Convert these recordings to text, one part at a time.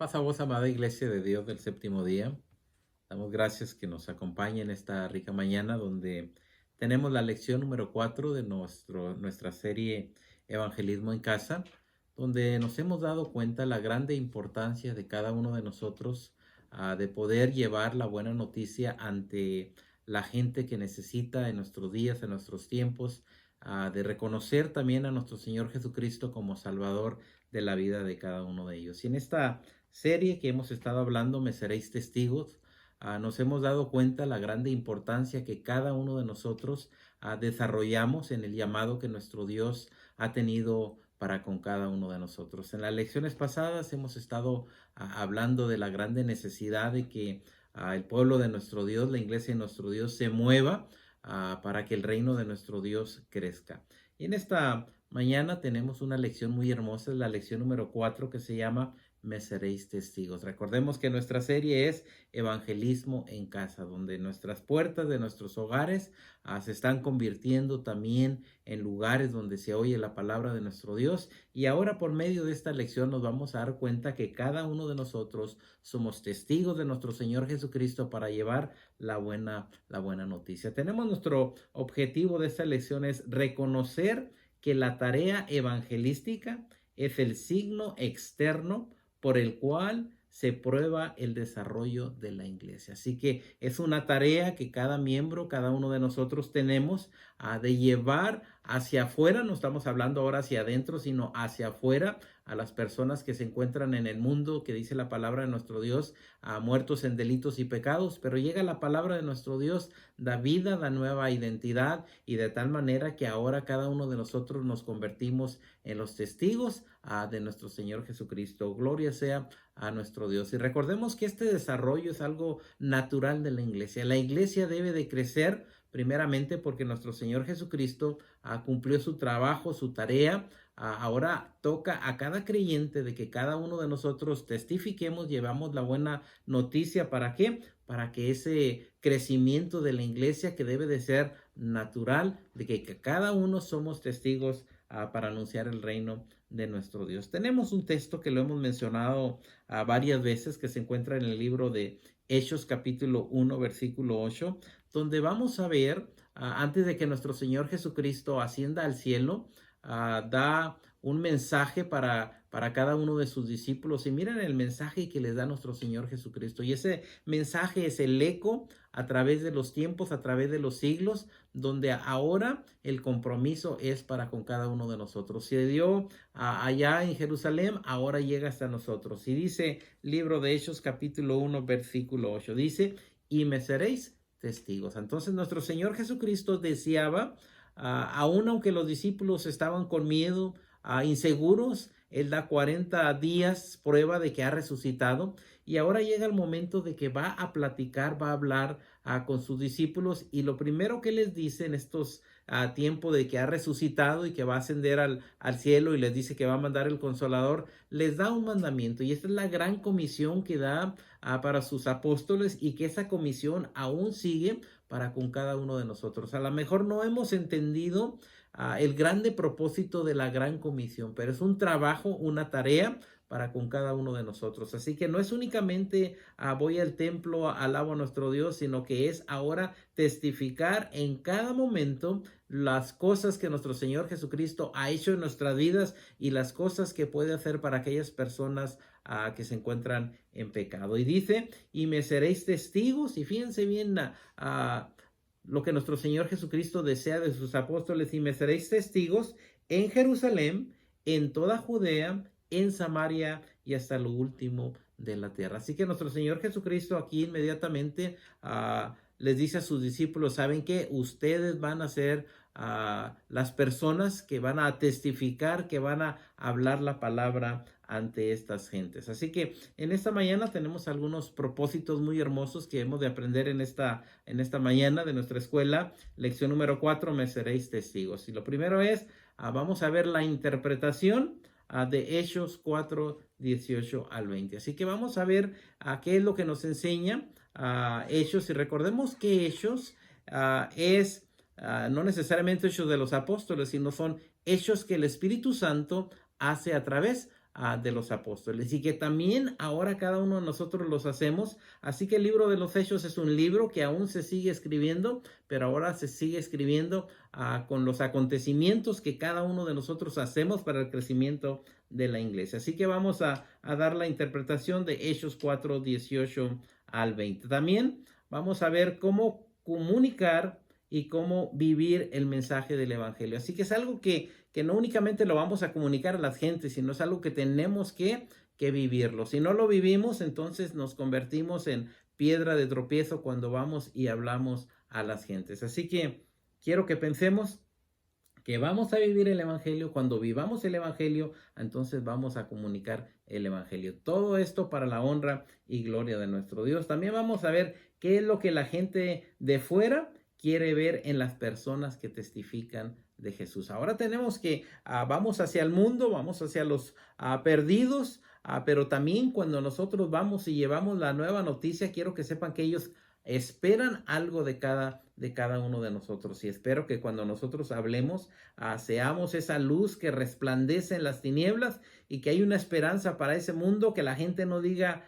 Paz a vos, amada Iglesia de Dios del séptimo día. Damos gracias que nos acompañe en esta rica mañana donde tenemos la lección número 4 de nuestra serie Evangelismo en Casa, donde nos hemos dado cuenta la grande importancia de cada uno de nosotros de poder llevar la buena noticia ante la gente que necesita en nuestros días, en nuestros tiempos, de reconocer también a nuestro Señor Jesucristo como Salvador de la vida de cada uno de ellos. Y en esta serie que hemos estado hablando, Me seréis testigos, nos hemos dado cuenta la grande importancia que cada uno de nosotros desarrollamos en el llamado que nuestro Dios ha tenido para con cada uno de nosotros. En las lecciones pasadas hemos estado hablando de la grande necesidad de que el pueblo de nuestro Dios, la iglesia de nuestro Dios, se mueva para que el reino de nuestro Dios crezca. Y en esta mañana tenemos una lección muy hermosa, es la lección número 4 que se llama Me seréis testigos. Recordemos que nuestra serie es Evangelismo en Casa, donde nuestras puertas de nuestros hogares se están convirtiendo también en lugares donde se oye la palabra de nuestro Dios. Y ahora por medio de esta lección nos vamos a dar cuenta que cada uno de nosotros somos testigos de nuestro Señor Jesucristo para llevar la buena noticia. Tenemos nuestro objetivo de esta lección es reconocer que la tarea evangelística es el signo externo por el cual se prueba el desarrollo de la iglesia. Así que es una tarea que cada miembro, cada uno de nosotros tenemos de llevar hacia afuera. No estamos hablando ahora hacia adentro, sino hacia afuera a las personas que se encuentran en el mundo, que dice la palabra de nuestro Dios, muertos en delitos y pecados. Pero llega la palabra de nuestro Dios, da vida, da nueva identidad, y de tal manera que ahora cada uno de nosotros nos convertimos en los testigos de nuestro Señor Jesucristo. Gloria sea a nuestro Dios. Y recordemos que este desarrollo es algo natural de la iglesia. La iglesia debe de crecer primeramente porque nuestro Señor Jesucristo cumplió su trabajo, su tarea. Ahora toca a cada creyente de que cada uno de nosotros testifiquemos, llevamos la buena noticia. ¿Para qué? Para que ese crecimiento de la iglesia, que debe de ser natural, de que cada uno somos testigos para anunciar el reino de nuestro Dios. Tenemos un texto que lo hemos mencionado varias veces, que se encuentra en el libro de Hechos capítulo 1 versículo 8, donde vamos a ver, antes de que nuestro Señor Jesucristo ascienda al cielo, da un mensaje para cada uno de sus discípulos. Y miren el mensaje que les da nuestro Señor Jesucristo. Y ese mensaje es el eco a través de los tiempos, a través de los siglos, donde ahora el compromiso es para con cada uno de nosotros. Se dio allá en Jerusalén, ahora llega hasta nosotros. Y dice, libro de Hechos capítulo 1 versículo 8, dice, y me seréis testigos. Entonces nuestro Señor Jesucristo deseaba, aun aunque los discípulos estaban con miedo, inseguros, Él da 40 días prueba de que ha resucitado, y ahora llega el momento de que va a platicar, va a hablar con sus discípulos, y lo primero que les dice en estos tiempos de que ha resucitado y que va a ascender al cielo, y les dice que va a mandar el Consolador, les da un mandamiento, y esta es la gran comisión que da para sus apóstoles, y que esa comisión aún sigue para con cada uno de nosotros. A lo mejor no hemos entendido el grande propósito de la gran comisión, pero es un trabajo, una tarea para con cada uno de nosotros. Así que no es únicamente voy al templo, alabo a nuestro Dios, sino que es ahora testificar en cada momento las cosas que nuestro Señor Jesucristo ha hecho en nuestras vidas y las cosas que puede hacer para aquellas personas que se encuentran en pecado. Y dice, y me seréis testigos, y fíjense bien lo que nuestro Señor Jesucristo desea de sus apóstoles, y me seréis testigos en Jerusalén, en toda Judea, en Samaria y hasta lo último de la tierra. Así que nuestro Señor Jesucristo aquí inmediatamente les dice a sus discípulos, ¿saben qué? Ustedes van a ser las personas que van a testificar, que van a hablar la palabra ante estas gentes. Así que en esta mañana tenemos algunos propósitos muy hermosos que hemos de aprender en esta mañana de nuestra escuela. Lección número 4, me seréis testigos. Y lo primero es, vamos a ver la interpretación de Hechos 4, 18 al 20. Así que vamos a ver qué es lo que nos enseña Hechos. Y recordemos que Hechos es no necesariamente hechos de los apóstoles, sino son hechos que el Espíritu Santo hace a través de los apóstoles y que también ahora cada uno de nosotros los hacemos. Así que el libro de los Hechos es un libro que aún se sigue escribiendo, pero ahora se sigue escribiendo con los acontecimientos que cada uno de nosotros hacemos para el crecimiento de la iglesia. Así que vamos a dar la interpretación de Hechos 4, 18 al 20. También vamos a ver cómo comunicar y cómo vivir el mensaje del evangelio. Así que es algo que no únicamente lo vamos a comunicar a la gente, sino es algo que tenemos que vivirlo. Si no lo vivimos, entonces nos convertimos en piedra de tropiezo cuando vamos y hablamos a las gentes. Así que quiero que pensemos que vamos a vivir el evangelio. Cuando vivamos el evangelio, entonces vamos a comunicar el evangelio. Todo esto para la honra y gloria de nuestro Dios. También vamos a ver qué es lo que la gente de fuera quiere ver en las personas que testifican de Jesús. Ahora tenemos que, vamos hacia el mundo, vamos hacia los perdidos, pero también cuando nosotros vamos y llevamos la nueva noticia, quiero que sepan que ellos esperan algo de cada uno de nosotros, y espero que cuando nosotros hablemos, seamos esa luz que resplandece en las tinieblas y que hay una esperanza para ese mundo, que la gente no diga,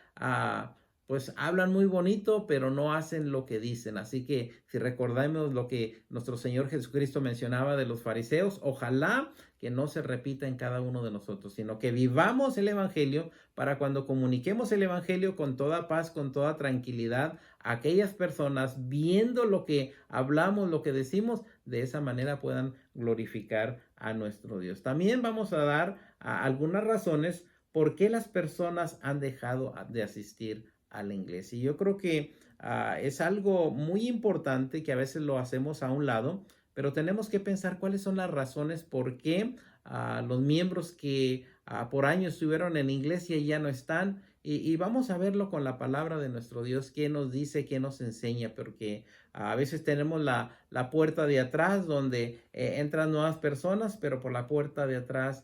pues hablan muy bonito, pero no hacen lo que dicen. Así que si recordamos lo que nuestro Señor Jesucristo mencionaba de los fariseos, ojalá que no se repita en cada uno de nosotros, sino que vivamos el evangelio para cuando comuniquemos el evangelio con toda paz, con toda tranquilidad, a aquellas personas viendo lo que hablamos, lo que decimos, de esa manera puedan glorificar a nuestro Dios. También vamos a dar algunas razones por qué las personas han dejado de asistir a la iglesia. Y yo creo que es algo muy importante que a veces lo hacemos a un lado, pero tenemos que pensar cuáles son las razones por qué los miembros que por años estuvieron en la iglesia ya no están. Y vamos a verlo con la palabra de nuestro Dios, qué nos dice, qué nos enseña, porque a veces tenemos la puerta de atrás donde entran nuevas personas, pero por la puerta de atrás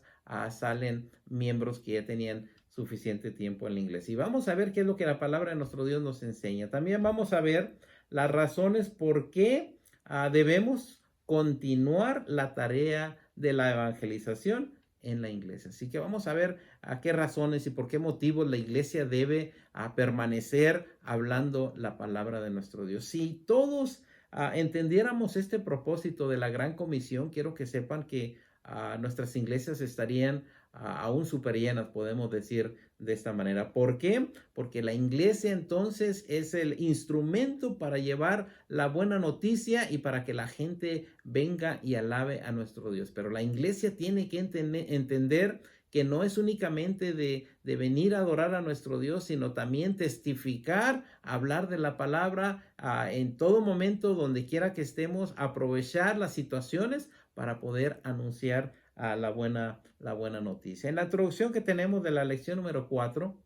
salen miembros que ya tenían suficiente tiempo en la iglesia. Y vamos a ver qué es lo que la palabra de nuestro Dios nos enseña. También vamos a ver las razones por qué debemos continuar la tarea de la evangelización en la iglesia. Así que vamos a ver a qué razones y por qué motivos la iglesia debe permanecer hablando la palabra de nuestro Dios. Si todos entendiéramos este propósito de la gran comisión, quiero que sepan que nuestras iglesias estarían aún súper llenas, podemos decir de esta manera. ¿Por qué? Porque la iglesia entonces es el instrumento para llevar la buena noticia y para que la gente venga y alabe a nuestro Dios. Pero la iglesia tiene que entender que no es únicamente de venir a adorar a nuestro Dios, sino también testificar, hablar de la palabra en todo momento, donde quiera que estemos, aprovechar las situaciones para poder anunciar la buena noticia. En la introducción que tenemos de la lección número 4,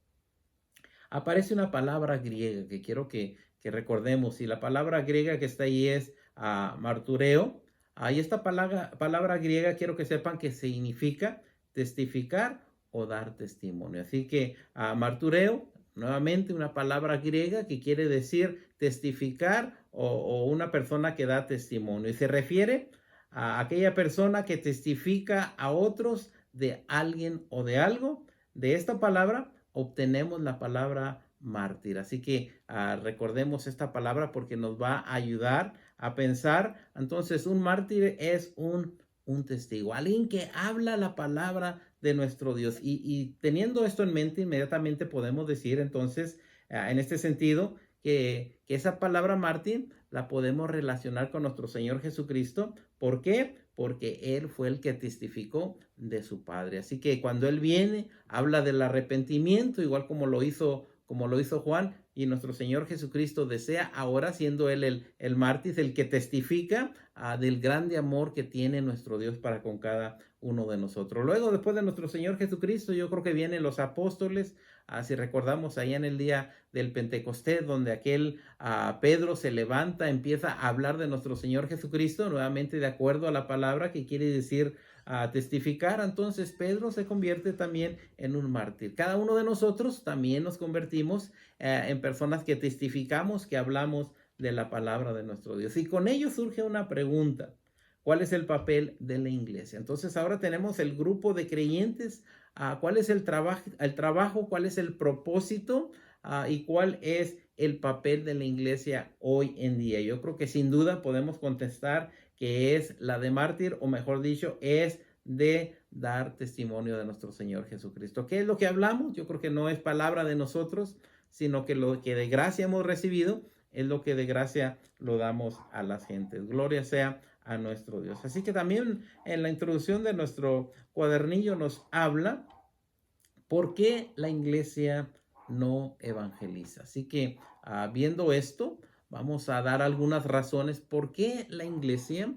aparece una palabra griega que quiero que recordemos, y la palabra griega que está ahí es martureo. Y esta palabra griega quiero que sepan que significa testificar o dar testimonio. Así que martureo, nuevamente una palabra griega que quiere decir testificar o una persona que da testimonio, y se refiere a aquella persona que testifica a otros de alguien o de algo. De esta palabra obtenemos la palabra mártir. Así que recordemos esta palabra porque nos va a ayudar a pensar. Entonces, un mártir es un testigo, alguien que habla la palabra de nuestro Dios. Y teniendo esto en mente, inmediatamente podemos decir entonces, en este sentido, que esa palabra mártir la podemos relacionar con nuestro Señor Jesucristo. ¿Por qué? Porque Él fue el que testificó de su Padre. Así que cuando Él viene, habla del arrepentimiento, igual como lo hizo Juan, y nuestro Señor Jesucristo desea ahora, siendo Él el mártir, el que testifica del grande amor que tiene nuestro Dios para con cada uno de nosotros. Luego, después de nuestro Señor Jesucristo, yo creo que vienen los apóstoles. Si recordamos allá en el día del Pentecostés, donde aquel Pedro se levanta, empieza a hablar de nuestro Señor Jesucristo, nuevamente de acuerdo a la palabra que quiere decir testificar. Entonces Pedro se convierte también en un mártir. Cada uno de nosotros también nos convertimos en personas que testificamos, que hablamos de la palabra de nuestro Dios. Y con ello surge una pregunta: ¿cuál es el papel de la iglesia? Entonces ahora tenemos el grupo de creyentes cuál es el trabajo, cuál es el propósito y cuál es el papel de la iglesia hoy en día. Yo creo que sin duda podemos contestar que es la de mártir, o mejor dicho, es de dar testimonio de nuestro Señor Jesucristo. ¿Qué es lo que hablamos? Yo creo que no es palabra de nosotros, sino que lo que de gracia hemos recibido es lo que de gracia lo damos a las gentes. Gloria sea a nuestro Dios. Así que también en la introducción de nuestro cuadernillo nos habla por qué la iglesia no evangeliza. Así que viendo esto, vamos a dar algunas razones por qué la iglesia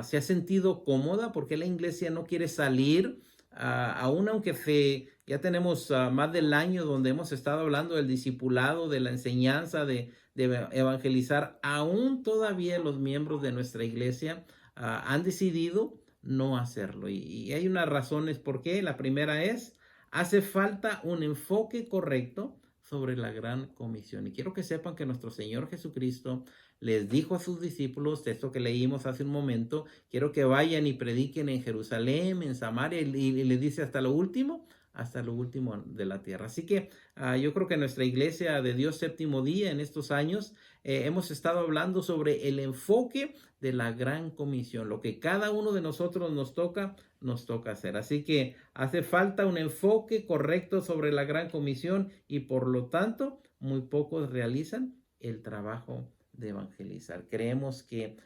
se ha sentido cómoda, por qué la iglesia no quiere salir, aún aunque ya tenemos más del año donde hemos estado hablando del discipulado, de la enseñanza, de evangelizar, aún todavía los miembros de nuestra iglesia han decidido no hacerlo. Y hay unas razones por qué. La primera es, hace falta un enfoque correcto sobre la gran comisión. Y quiero que sepan que nuestro Señor Jesucristo les dijo a sus discípulos, esto que leímos hace un momento, quiero que vayan y prediquen en Jerusalén, en Samaria, y les dice hasta lo último de la tierra. Así que yo creo que nuestra iglesia de Dios Séptimo Día en estos años hemos estado hablando sobre el enfoque de la gran comisión, lo que cada uno de nosotros nos toca hacer. Así que hace falta un enfoque correcto sobre la gran comisión y por lo tanto muy pocos realizan el trabajo de evangelizar. Creemos que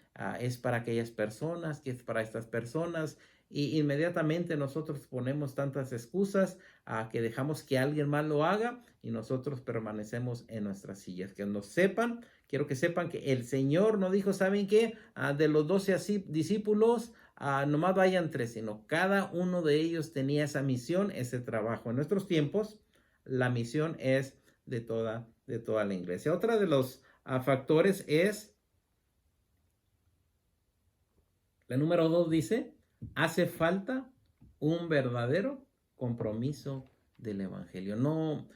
es para aquellas personas, que es para estas personas, y inmediatamente nosotros ponemos tantas excusas que dejamos que alguien más lo haga y nosotros permanecemos en nuestras sillas. Que nos sepan, quiero que sepan que el Señor no dijo, ¿saben qué? De los 12 discípulos, nomás vayan 3, sino cada uno de ellos tenía esa misión, ese trabajo. En nuestros tiempos, la misión es de toda la iglesia. Otra de los factores es, la número 2 dice, hace falta un verdadero compromiso del evangelio. No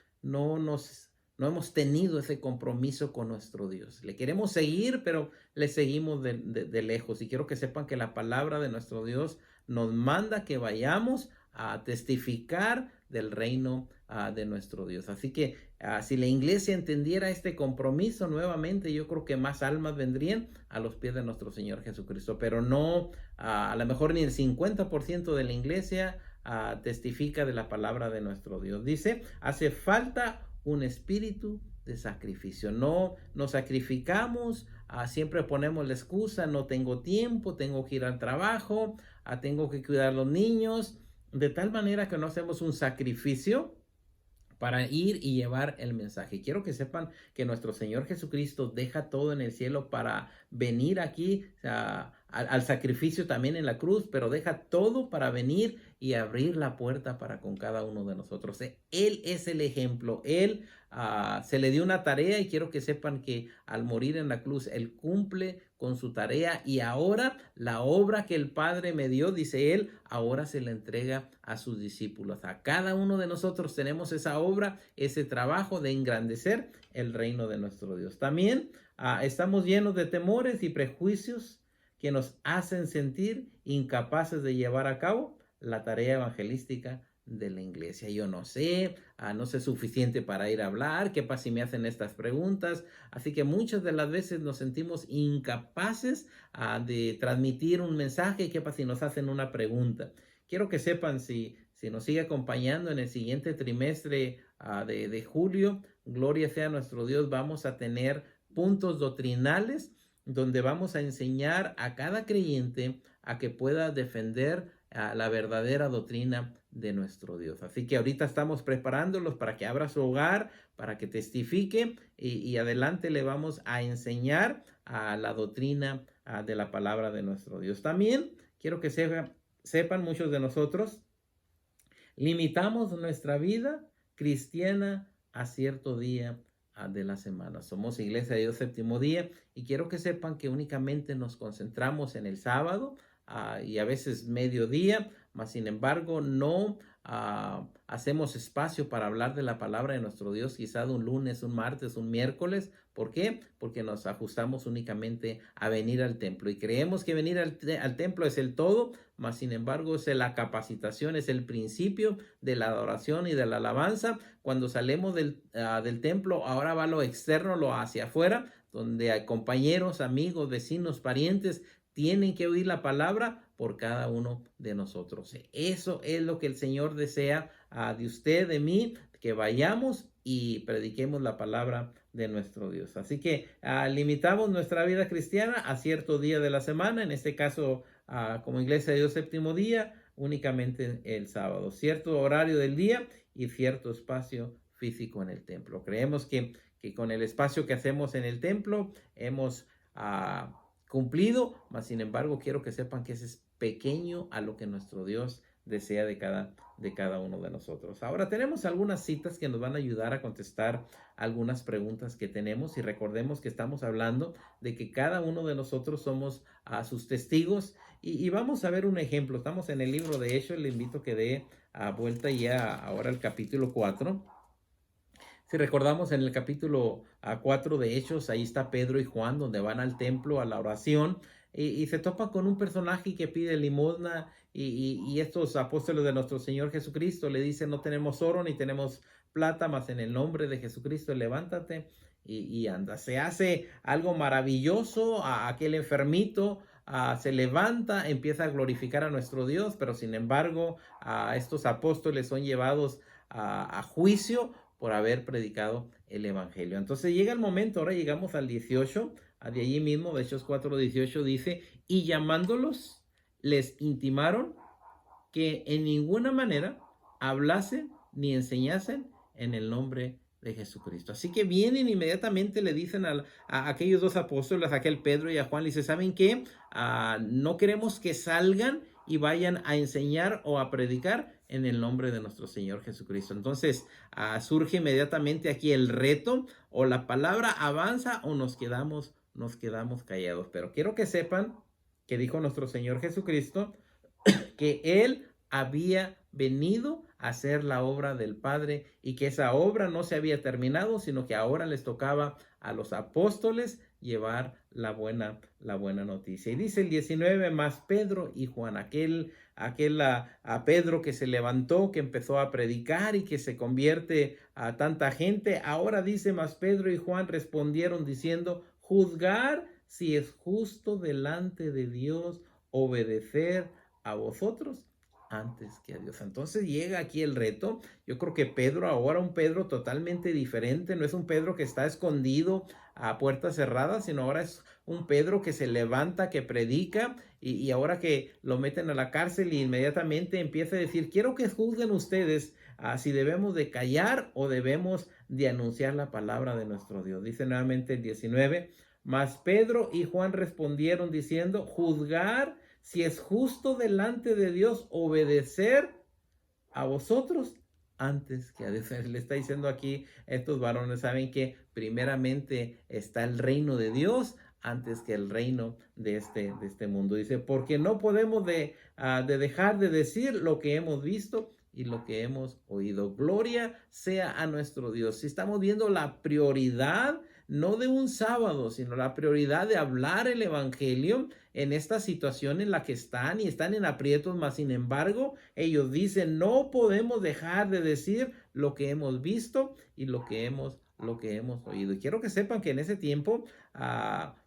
hemos tenido ese compromiso con nuestro Dios. Le queremos seguir, pero le seguimos de lejos. Y quiero que sepan que la palabra de nuestro Dios nos manda que vayamos a testificar del reino de nuestro Dios. Así que si la iglesia entendiera este compromiso nuevamente, yo creo que más almas vendrían a los pies de nuestro Señor Jesucristo, pero no, a lo mejor ni el 50% de la iglesia testifica de la palabra de nuestro Dios. Dice, hace falta un espíritu de sacrificio. No nos sacrificamos, siempre ponemos la excusa, no tengo tiempo, tengo que ir al trabajo, tengo que cuidar a los niños, de tal manera que no hacemos un sacrificio para ir y llevar el mensaje. Quiero que sepan que nuestro Señor Jesucristo deja todo en el cielo para venir aquí al sacrificio también en la cruz, pero deja todo para venir y abrir la puerta para con cada uno de nosotros. Él es el ejemplo. Él se le dio una tarea y quiero que sepan que al morir en la cruz, Él cumple con su tarea y ahora la obra que el Padre me dio, dice Él, ahora se la entrega a sus discípulos. A cada uno de nosotros tenemos esa obra, ese trabajo de engrandecer el reino de nuestro Dios. También estamos llenos de temores y prejuicios que nos hacen sentir incapaces de llevar a cabo la tarea evangelística de la iglesia. Yo no sé suficiente para ir a hablar, qué pasa si me hacen estas preguntas. Así que muchas de las veces nos sentimos incapaces de transmitir un mensaje, qué pasa si nos hacen una pregunta. Quiero que sepan, si nos sigue acompañando en el siguiente trimestre de julio, gloria sea a nuestro Dios, vamos a tener puntos doctrinales donde vamos a enseñar a cada creyente a que pueda defender la verdadera doctrina de nuestro Dios. Así que ahorita estamos preparándolos para que abra su hogar, para que testifique y adelante le vamos a enseñar a la doctrina de la palabra de nuestro Dios. También quiero que sepan muchos de nosotros, limitamos nuestra vida cristiana a cierto día de la semana. Somos Iglesia de Dios Séptimo Día y quiero que sepan que únicamente nos concentramos en el sábado y a veces mediodía, mas sin embargo no hacemos espacio para hablar de la palabra de nuestro Dios, quizá de un lunes, un martes, un miércoles. ¿Por qué? Porque nos ajustamos únicamente a venir al templo y creemos que venir al templo es el todo, mas sin embargo es la capacitación, es el principio de la adoración y de la alabanza. Cuando salimos del templo, ahora va lo externo, lo hacia afuera, donde hay compañeros, amigos, vecinos, parientes, tienen que oír la palabra por cada uno de nosotros. Eso es lo que el Señor desea de usted, de mí, que vayamos y prediquemos la palabra de nuestro Dios. Así que limitamos nuestra vida cristiana a cierto día de la semana, en este caso como Iglesia de Dios Séptimo Día, únicamente el sábado, cierto horario del día y cierto espacio físico en el templo. Creemos que con el espacio que hacemos en el templo hemos cumplido, mas sin embargo quiero que sepan que ese es pequeño a lo que nuestro Dios desea de cada uno de nosotros. Ahora tenemos algunas citas que nos van a ayudar a contestar algunas preguntas que tenemos y recordemos que estamos hablando de que cada uno de nosotros somos sus testigos y vamos a ver un ejemplo. Estamos en el libro de Hechos, le invito a que dé vuelta ya ahora al capítulo 4. Si recordamos en el capítulo 4 de Hechos, ahí está Pedro y Juan, donde van al templo a la oración y se topan con un personaje que pide limosna y estos apóstoles de nuestro Señor Jesucristo le dicen, no tenemos oro ni tenemos plata, mas en el nombre de Jesucristo levántate y anda. Se hace algo maravilloso, a aquel enfermito se levanta, empieza a glorificar a nuestro Dios, pero sin embargo estos apóstoles son llevados a juicio por haber predicado el evangelio. Entonces llega el momento, ahora llegamos al 18, de allí mismo, de Hechos 4:18 dice, y llamándolos, les intimaron que en ninguna manera hablasen ni enseñasen en el nombre de Jesucristo. Así que vienen inmediatamente, le dicen a aquellos dos apóstoles, a aquel Pedro y a Juan, le dice, ¿saben qué? No queremos que salgan y vayan a enseñar o a predicar en el nombre de nuestro Señor Jesucristo. Entonces surge inmediatamente aquí el reto, o la palabra avanza o nos quedamos callados. Pero quiero que sepan que dijo nuestro Señor Jesucristo que Él había venido a hacer la obra del Padre y que esa obra no se había terminado, sino que ahora les tocaba a los apóstoles llevar la buena noticia. Y dice el 19, más Pedro y Juan, aquel a Pedro que se levantó, que empezó a predicar y que se convierte a tanta gente, ahora dice, más Pedro y Juan respondieron diciendo, juzgar si es justo delante de Dios obedecer a vosotros antes que a Dios. Entonces llega aquí el reto. Yo creo que Pedro ahora, un Pedro totalmente diferente, no es un Pedro que está escondido a puertas cerradas, sino ahora es un Pedro que se levanta, que predica y ahora que lo meten a la cárcel y inmediatamente empieza a decir, quiero que juzguen ustedes si debemos de callar o debemos de anunciar la palabra de nuestro Dios. Dice nuevamente el 19, mas Pedro y Juan respondieron diciendo, juzgar si es justo delante de Dios obedecer a vosotros antes que a Dios. Le está diciendo aquí, estos varones saben que primeramente está el reino de Dios antes que el reino de este mundo. Dice, porque no podemos de dejar de decir lo que hemos visto y lo que hemos oído. Gloria sea a nuestro Dios. Si estamos viendo la prioridad, no de un sábado, sino la prioridad de hablar el evangelio en esta situación en la que están y están en aprietos, mas sin embargo, ellos dicen, no podemos dejar de decir lo que hemos visto y lo que hemos oído. Y quiero que sepan que en ese tiempo,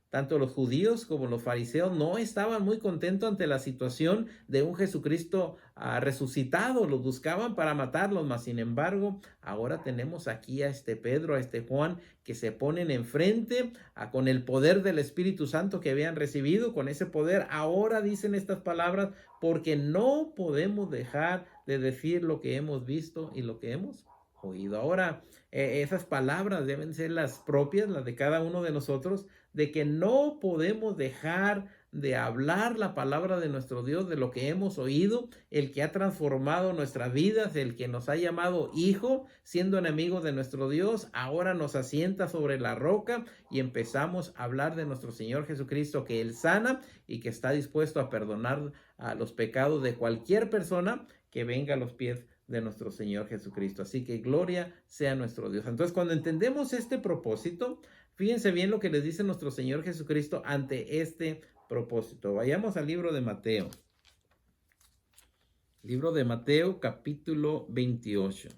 tanto los judíos como los fariseos no estaban muy contentos ante la situación de un Jesucristo resucitado. Los buscaban para matarlos, mas sin embargo, ahora tenemos aquí a este Pedro, a este Juan, que se ponen enfrente con el poder del Espíritu Santo que habían recibido. Con ese poder ahora dicen estas palabras, porque no podemos dejar de decir lo que hemos visto y lo que hemos oído. Ahora, esas palabras deben ser las propias, las de cada uno de nosotros, de que no podemos dejar de hablar la palabra de nuestro Dios, de lo que hemos oído, el que ha transformado nuestras vidas, el que nos ha llamado hijo, siendo enemigos de nuestro Dios, ahora nos asienta sobre la roca y empezamos a hablar de nuestro Señor Jesucristo, que Él sana y que está dispuesto a perdonar los pecados de cualquier persona que venga a los pies de nuestro Señor Jesucristo. Así que gloria sea nuestro Dios. Entonces, cuando entendemos este propósito, fíjense bien lo que les dice nuestro Señor Jesucristo ante este propósito. Vayamos al libro de Mateo. Libro de Mateo, capítulo 28.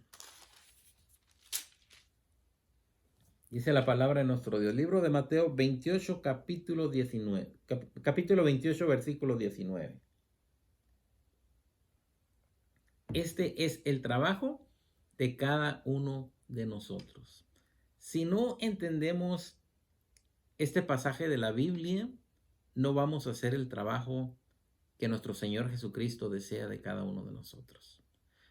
Dice la palabra de nuestro Dios. Libro de Mateo 28, capítulo 19. Capítulo 28, versículo 19. Este es el trabajo de cada uno de nosotros. Si no entendemos este pasaje de la Biblia, no vamos a hacer el trabajo que nuestro Señor Jesucristo desea de cada uno de nosotros.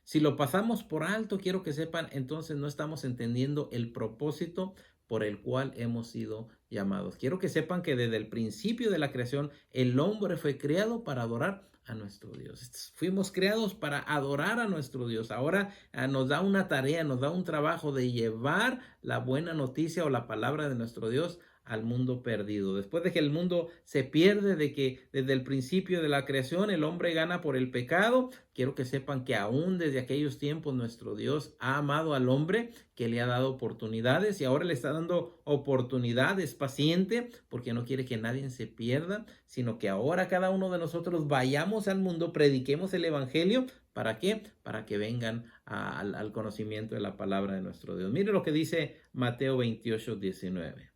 Si lo pasamos por alto, quiero que sepan, entonces no estamos entendiendo el propósito por el cual hemos sido llamados. Quiero que sepan que desde el principio de la creación, el hombre fue creado para adorar a nuestro Dios. Fuimos creados para adorar a nuestro Dios. Ahora nos da una tarea, nos da un trabajo de llevar la buena noticia o la palabra de nuestro Dios al mundo perdido. Después de que el mundo se pierde, de que desde el principio de la creación el hombre gana por el pecado, quiero que sepan que aún desde aquellos tiempos nuestro Dios ha amado al hombre, que le ha dado oportunidades y ahora le está dando oportunidades, paciente, porque no quiere que nadie se pierda, sino que ahora cada uno de nosotros vayamos al mundo, prediquemos el evangelio. ¿Para qué? Para que vengan al conocimiento de la palabra de nuestro Dios. Mire lo que dice Mateo 28, 19.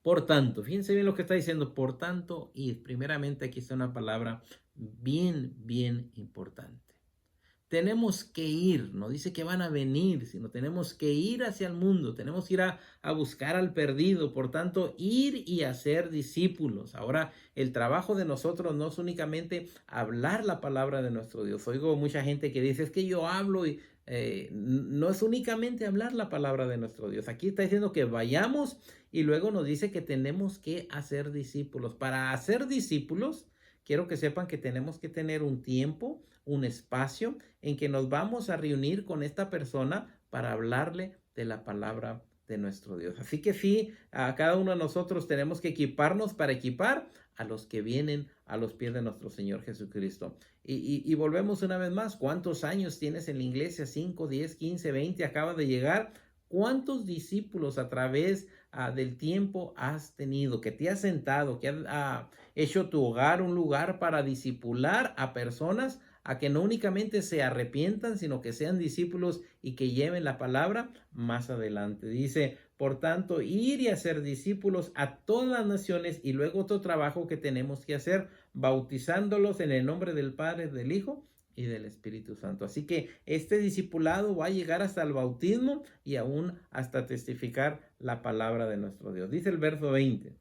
Por tanto, fíjense bien lo que está diciendo. Por tanto, y primeramente aquí está una palabra bien importante. Tenemos que ir, no dice que van a venir, sino tenemos que ir hacia el mundo, tenemos que ir a buscar al perdido, por tanto, ir y hacer discípulos. Ahora, el trabajo de nosotros no es únicamente hablar la palabra de nuestro Dios. Oigo mucha gente que dice, es que yo hablo y no es únicamente hablar la palabra de nuestro Dios. Aquí está diciendo que vayamos y luego nos dice que tenemos que hacer discípulos. Para hacer discípulos, quiero que sepan que tenemos que tener un tiempo, un espacio en que nos vamos a reunir con esta persona para hablarle de la palabra de nuestro Dios. Así que sí, a cada uno de nosotros tenemos que equiparnos para equipar a los que vienen a los pies de nuestro Señor Jesucristo. Y volvemos una vez más, ¿cuántos años tienes en la iglesia? 5, 10, 15, 20, acaba de llegar. ¿Cuántos discípulos a través del tiempo has tenido, que te has sentado, que has hecho tu hogar un lugar para discipular a personas a que no únicamente se arrepientan, sino que sean discípulos y que lleven la palabra más adelante? Dice, por tanto, ir y hacer discípulos a todas las naciones, y luego otro trabajo que tenemos que hacer, bautizándolos en el nombre del Padre, del Hijo y del Espíritu Santo. Así que este discipulado va a llegar hasta el bautismo y aún hasta testificar la palabra de nuestro Dios. Dice el verso 20.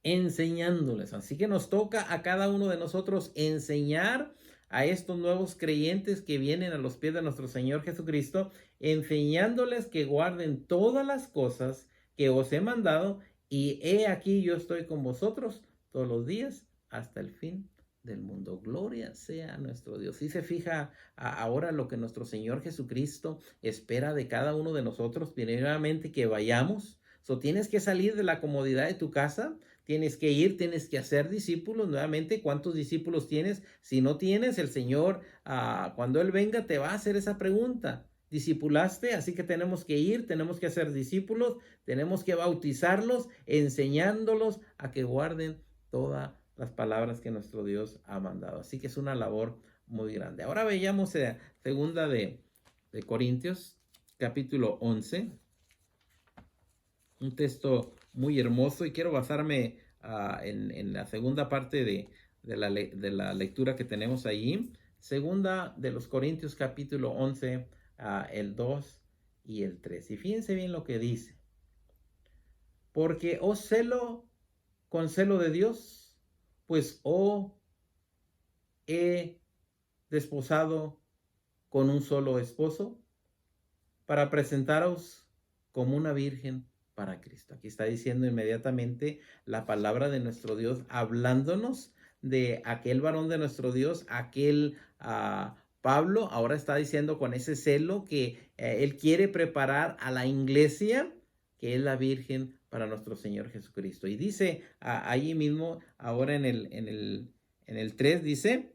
Enseñándoles. Así que nos toca a cada uno de nosotros enseñar a estos nuevos creyentes que vienen a los pies de nuestro Señor Jesucristo, enseñándoles que guarden todas las cosas que os he mandado, y he aquí yo estoy con vosotros todos los días hasta el fin del mundo. Gloria sea a nuestro Dios. Si se fija ahora lo que nuestro Señor Jesucristo espera de cada uno de nosotros, primeramente que vayamos. Tienes que salir de la comodidad de tu casa, tienes que ir, tienes que hacer discípulos. Nuevamente, ¿cuántos discípulos tienes? Si no tienes, el Señor, cuando Él venga, te va a hacer esa pregunta. ¿Discipulaste? Así que tenemos que ir, tenemos que hacer discípulos, tenemos que bautizarlos, enseñándolos a que guarden todas las palabras que nuestro Dios ha mandado. Así que es una labor muy grande. Ahora veamos segunda de Corintios, capítulo 11. Un texto muy hermoso, y quiero basarme en la segunda parte de la lectura que tenemos ahí. Segunda de los Corintios, capítulo 11, el 2 y el 3. Y fíjense bien lo que dice. Porque os celo con celo de Dios, pues os he desposado con un solo esposo, para presentaros como una virgen para Cristo. Aquí está diciendo inmediatamente la palabra de nuestro Dios, hablándonos de aquel varón de nuestro Dios, aquel Pablo. Ahora está diciendo con ese celo que él quiere preparar a la iglesia, que es la virgen para nuestro Señor Jesucristo. Y dice allí mismo, ahora en el 3, dice,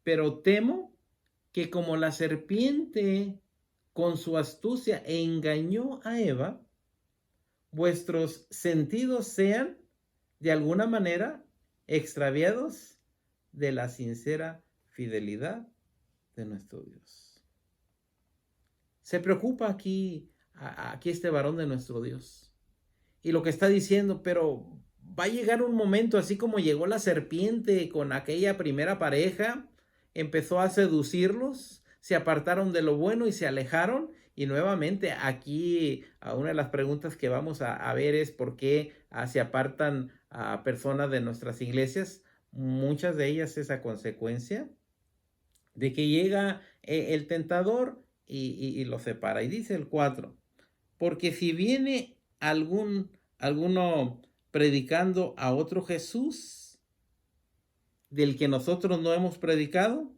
pero temo que como la serpiente con su astucia engañó a Eva, vuestros sentidos sean de alguna manera extraviados de la sincera fidelidad de nuestro Dios. Se preocupa aquí este varón de nuestro Dios. Y lo que está diciendo, pero va a llegar un momento, así como llegó la serpiente con aquella primera pareja, empezó a seducirlos, se apartaron de lo bueno y se alejaron. Y nuevamente aquí una de las preguntas que vamos a ver es por qué se apartan a personas de nuestras iglesias. Muchas de ellas es a consecuencia de que llega el tentador y lo separa. Y dice el 4, porque si viene alguno predicando a otro Jesús del que nosotros no hemos predicado,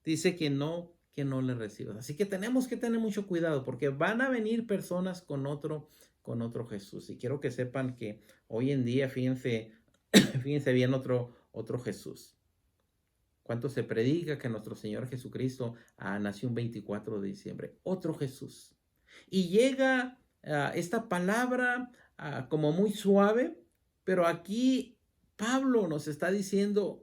dice que no le recibas. Así que tenemos que tener mucho cuidado porque van a venir personas con otro Jesús. Y quiero que sepan que hoy en día, fíjense, fíjense bien otro Jesús. ¿Cuánto se predica que nuestro Señor Jesucristo nació un 24 de diciembre? Otro Jesús. Y llega esta palabra como muy suave, pero aquí Pablo nos está diciendo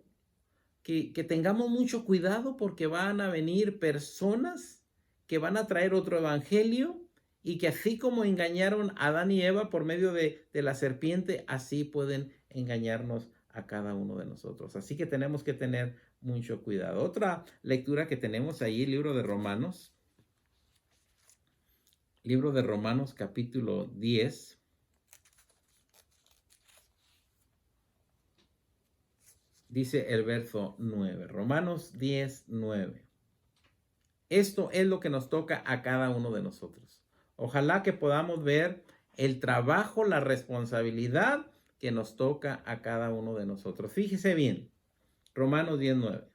que tengamos mucho cuidado porque van a venir personas que van a traer otro evangelio y que así como engañaron a Adán y Eva por medio de la serpiente, así pueden engañarnos a cada uno de nosotros. Así que tenemos que tener mucho cuidado. Otra lectura que tenemos ahí, libro de Romanos. Libro de Romanos capítulo 10. Dice el verso 9. Romanos 10, 9. Esto es lo que nos toca a cada uno de nosotros. Ojalá que podamos ver el trabajo, la responsabilidad que nos toca a cada uno de nosotros. Fíjese bien. Romanos 10, 9.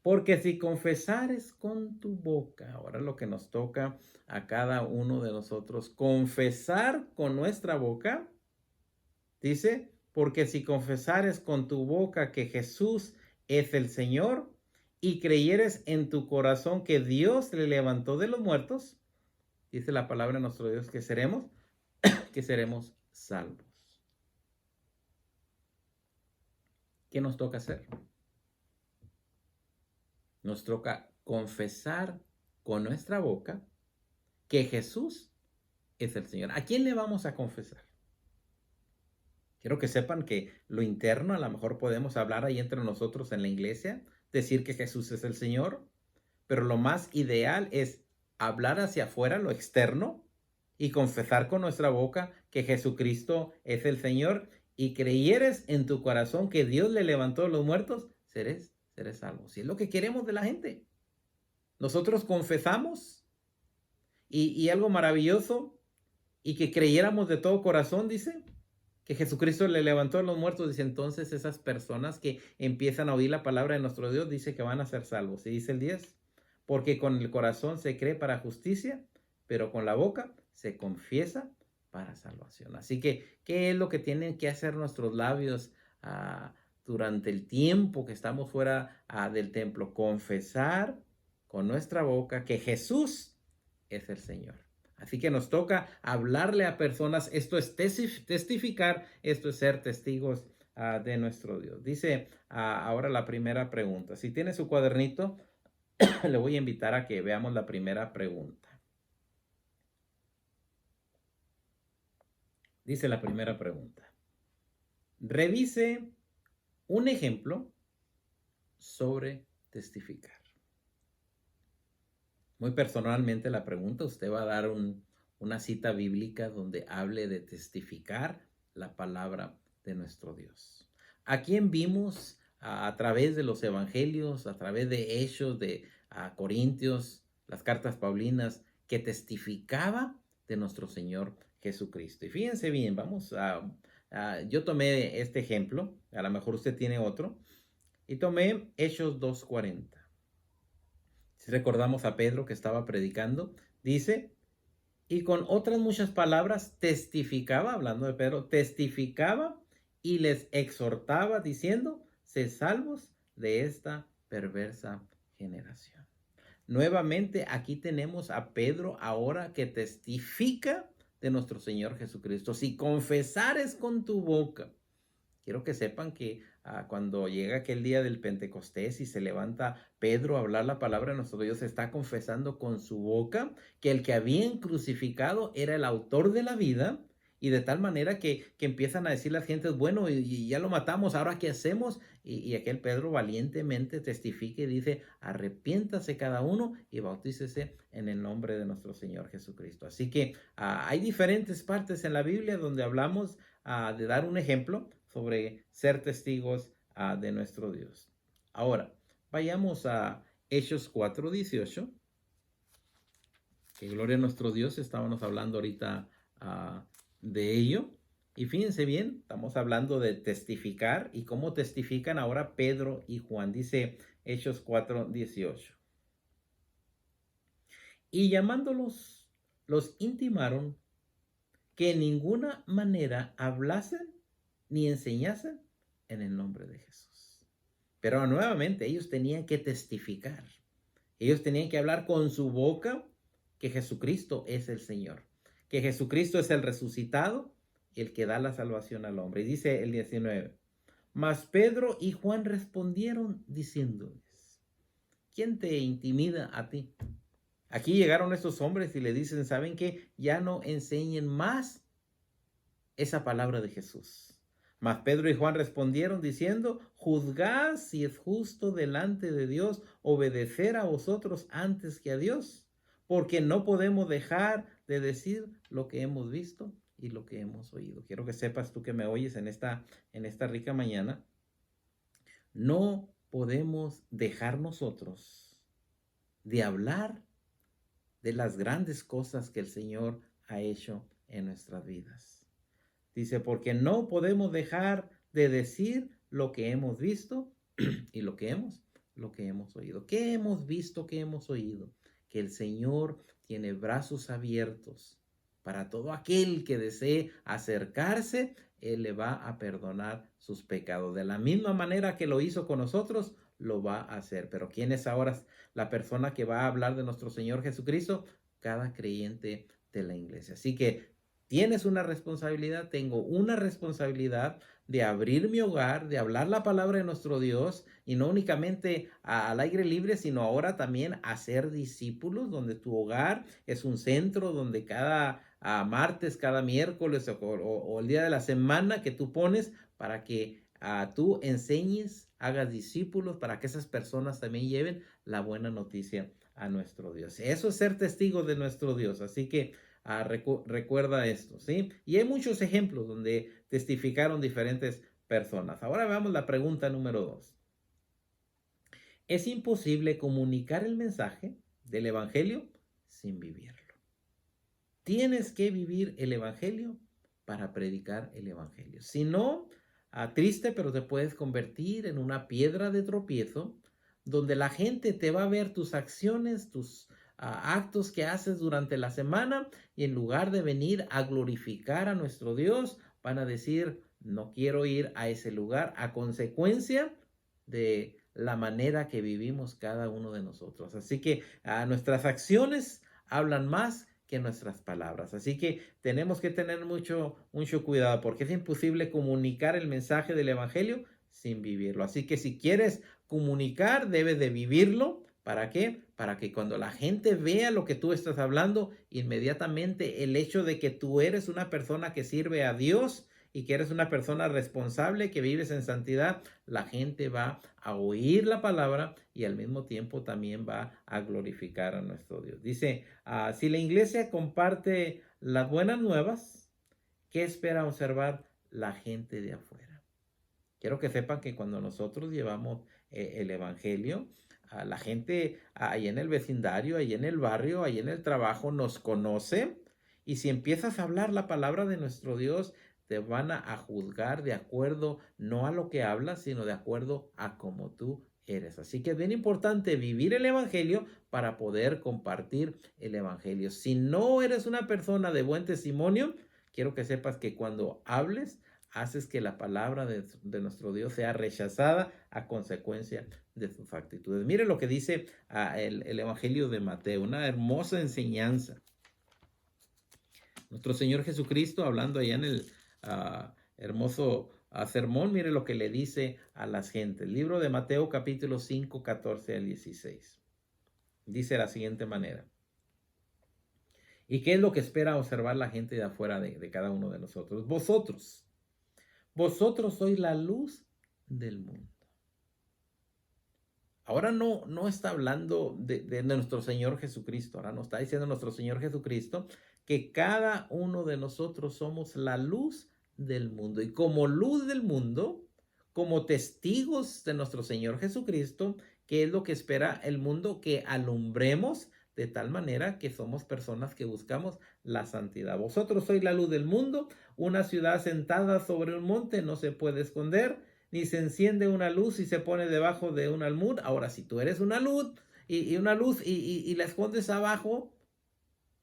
Porque si confesares con tu boca, ahora lo que nos toca a cada uno de nosotros, confesar con nuestra boca, dice, porque si confesares con tu boca que Jesús es el Señor y creyeres en tu corazón que Dios le levantó de los muertos, dice la palabra de nuestro Dios que seremos salvos. ¿Qué nos toca hacer? Nos toca confesar con nuestra boca que Jesús es el Señor. ¿A quién le vamos a confesar? Quiero que sepan que lo interno, a lo mejor podemos hablar ahí entre nosotros en la iglesia, decir que Jesús es el Señor, pero lo más ideal es hablar hacia afuera, lo externo, y confesar con nuestra boca que Jesucristo es el Señor y creyeres en tu corazón que Dios le levantó de los muertos, serás salvo. Si es lo que queremos de la gente. Nosotros confesamos y algo maravilloso y que creyéramos de todo corazón, dice, que Jesucristo le levantó de los muertos, dice, entonces esas personas que empiezan a oír la palabra de nuestro Dios, dice que van a ser salvos. Y dice el 10, porque con el corazón se cree para justicia, pero con la boca se confiesa para salvación. Así que, ¿qué es lo que tienen que hacer nuestros labios durante el tiempo que estamos fuera del templo? Confesar con nuestra boca que Jesús es el Señor. Así que nos toca hablarle a personas. Esto es testificar, esto es ser testigos de nuestro Dios. Dice ahora la primera pregunta. Si tiene su cuadernito, le voy a invitar a que veamos la primera pregunta. Dice la primera pregunta. Revise un ejemplo sobre testificar. Muy personalmente la pregunta, usted va a dar una cita bíblica donde hable de testificar la palabra de nuestro Dios. ¿A quién vimos a través de los evangelios, a través de Hechos, de Corintios, las cartas paulinas, que testificaba de nuestro Señor Jesucristo? Y fíjense bien, yo tomé este ejemplo, a lo mejor usted tiene otro, y tomé Hechos 2:40. Si recordamos a Pedro que estaba predicando, dice, y con otras muchas palabras testificaba, hablando de Pedro, testificaba y les exhortaba diciendo, sed salvos de esta perversa generación. Nuevamente aquí tenemos a Pedro ahora que testifica de nuestro Señor Jesucristo. Si confesares con tu boca. Quiero que sepan que cuando llega aquel día del Pentecostés y se levanta Pedro a hablar la palabra de nuestro Dios, está confesando con su boca que el que habían crucificado era el autor de la vida, y de tal manera que empiezan a decir las gentes, bueno, y ya lo matamos, ¿ahora qué hacemos? Y aquel Pedro valientemente testifica y dice, arrepiéntase cada uno y bautícese en el nombre de nuestro Señor Jesucristo. Así que hay diferentes partes en la Biblia donde hablamos de dar un ejemplo sobre ser testigos de nuestro Dios. Ahora, vayamos a Hechos 4:18. Que gloria a nuestro Dios, estábamos hablando ahorita de ello. Y fíjense bien, estamos hablando de testificar y cómo testifican ahora Pedro y Juan. Dice Hechos 4:18. Y llamándolos, los intimaron que en ninguna manera hablasen ni enseñasen en el nombre de Jesús. Pero nuevamente ellos tenían que testificar. Ellos tenían que hablar con su boca que Jesucristo es el Señor, que Jesucristo es el resucitado, el que da la salvación al hombre. Y dice el 19, mas Pedro y Juan respondieron diciéndoles, ¿quién te intimida a ti? Aquí llegaron estos hombres y le dicen, ¿saben qué? Ya no enseñen más esa palabra de Jesús. Mas Pedro y Juan respondieron diciendo, juzgad si es justo delante de Dios obedecer a vosotros antes que a Dios, porque no podemos dejar de decir lo que hemos visto y lo que hemos oído. Quiero que sepas tú que me oyes en esta rica mañana. No podemos dejar nosotros de hablar de las grandes cosas que el Señor ha hecho en nuestras vidas. Dice, porque no podemos dejar de decir lo que hemos visto y lo que hemos oído. ¿Qué hemos visto, qué hemos oído? Que el Señor tiene brazos abiertos para todo aquel que desee acercarse. Él le va a perdonar sus pecados. De la misma manera que lo hizo con nosotros, lo va a hacer. Pero ¿quién es ahora la persona que va a hablar de nuestro Señor Jesucristo? Cada creyente de la iglesia. Así que tienes una responsabilidad, tengo una responsabilidad de abrir mi hogar, de hablar la palabra de nuestro Dios, y no únicamente al aire libre, sino ahora también hacer discípulos, donde tu hogar es un centro, donde cada martes, cada miércoles o el día de la semana que tú pones para que tú enseñes, hagas discípulos, para que esas personas también lleven la buena noticia a nuestro Dios. Eso es ser testigo de nuestro Dios. Así que recuerda esto, ¿sí? Y hay muchos ejemplos donde testificaron diferentes personas. Ahora veamos la pregunta número 2. ¿Es imposible comunicar el mensaje del Evangelio sin vivirlo? Tienes que vivir el Evangelio para predicar el Evangelio. Si no, triste, pero te puedes convertir en una piedra de tropiezo donde la gente te va a ver tus acciones, tus actos que haces durante la semana, y en lugar de venir a glorificar a nuestro Dios, van a decir, no quiero ir a ese lugar, a consecuencia de la manera que vivimos cada uno de nosotros. Así que nuestras acciones hablan más que nuestras palabras. Así que tenemos que tener mucho cuidado, porque es imposible comunicar el mensaje del Evangelio sin vivirlo. Así que si quieres comunicar, debes de vivirlo. ¿Para qué? Para que cuando la gente vea lo que tú estás hablando, inmediatamente el hecho de que tú eres una persona que sirve a Dios y que eres una persona responsable, que vives en santidad, la gente va a oír la palabra y al mismo tiempo también va a glorificar a nuestro Dios. Dice, si la iglesia comparte las buenas nuevas, ¿qué espera observar la gente de afuera? Quiero que sepan que cuando nosotros llevamos el Evangelio, a la gente ahí en el vecindario, ahí en el barrio, ahí en el trabajo nos conoce, y si empiezas a hablar la palabra de nuestro Dios, te van a juzgar de acuerdo no a lo que hablas, sino de acuerdo a cómo tú eres. Así que es bien importante vivir el Evangelio para poder compartir el Evangelio. Si no eres una persona de buen testimonio, quiero que sepas que cuando hables haces que la palabra de nuestro Dios sea rechazada a consecuencia de sus actitudes. Mire lo que dice el Evangelio de Mateo, una hermosa enseñanza. Nuestro Señor Jesucristo, hablando allá en el hermoso sermón, mire lo que le dice a las gentes. El libro de Mateo, capítulo 5, 14 al 16. Dice de la siguiente manera. ¿Y qué es lo que espera observar la gente de afuera de cada uno de nosotros? Vosotros sois la luz del mundo. Ahora no está hablando de nuestro Señor Jesucristo. Ahora nos está diciendo nuestro Señor Jesucristo que cada uno de nosotros somos la luz del mundo. Y como luz del mundo, como testigos de nuestro Señor Jesucristo, ¿qué es lo que espera el mundo? Que alumbremos de tal manera que somos personas que buscamos la santidad. Vosotros sois la luz del mundo. Una ciudad sentada sobre un monte no se puede esconder, ni se enciende una luz y se pone debajo de un almud. Ahora, si tú eres una luz y la escondes abajo,